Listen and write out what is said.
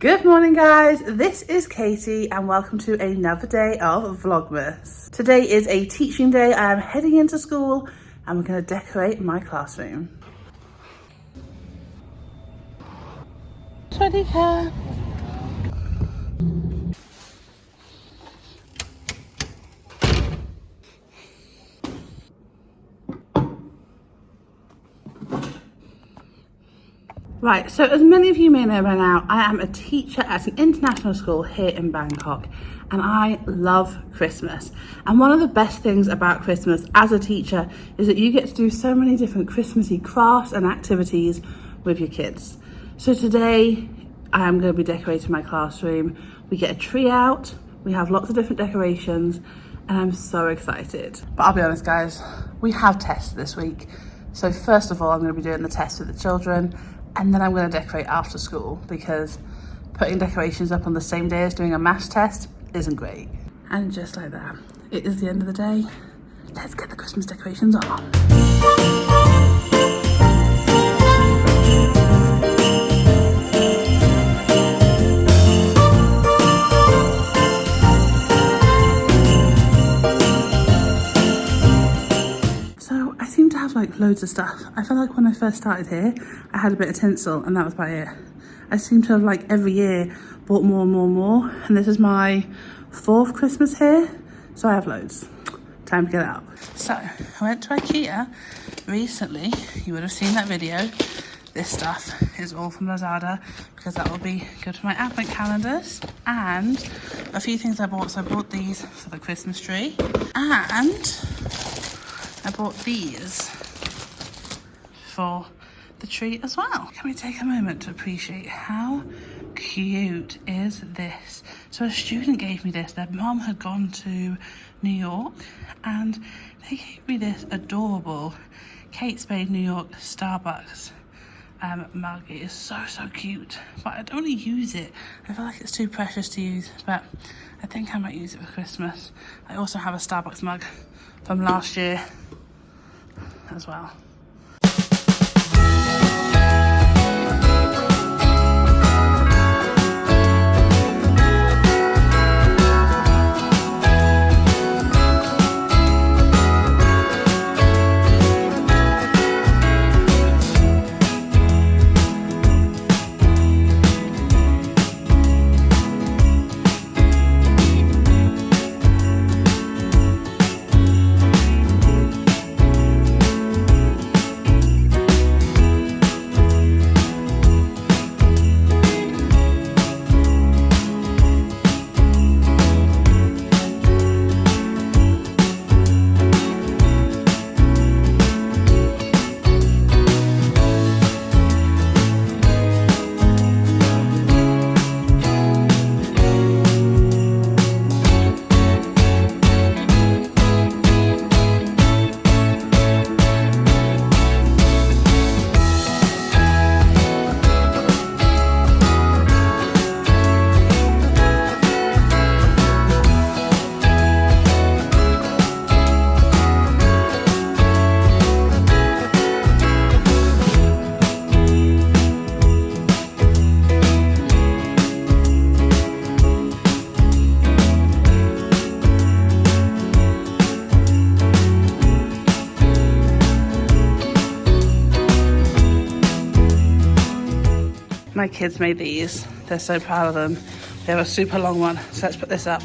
Good morning guys, this is Katie and welcome to another day of Vlogmas. Today is a teaching day. I am heading into school and we're going to decorate my classroom. Swadika. Right, so as many of you may know by now, I am a teacher at an international school here in Bangkok and I love Christmas. And one of the best things about Christmas as a teacher is that you get to do so many different Christmassy crafts and activities with your kids. So today I am going to be decorating my classroom. We get a tree out, we have lots of different decorations and I'm so excited. But I'll be honest guys, we have tests this week. So first of all, I'm going to be doing the test with the children. And then I'm going to decorate after school because putting decorations up on the same day as doing a maths test isn't great. And just like that, it is the end of the day. Let's get the Christmas decorations on. Like loads of stuff. I feel like when I first started here I had a bit of tinsel and that was about it. I seem to have like every year bought more and more and more, and this is my 4th Christmas here, so I have loads. Time to get it up. So I went to IKEA recently. You would have seen that video. This stuff is all from Lazada because that will be good for my advent calendars, and a few things I bought. So I bought these for the Christmas tree and I bought these for the tree as well. Can we take a moment to appreciate how cute is this? So a student gave me this. Their mom had gone to New York and they gave me this adorable Kate Spade New York Starbucks mug. It is so cute, but I'd only use it. I feel like it's too precious to use, but I think I might use it for Christmas. I also have a Starbucks mug from last year as well. My kids made these. They're so proud of them. They have a super long one, so let's put this up.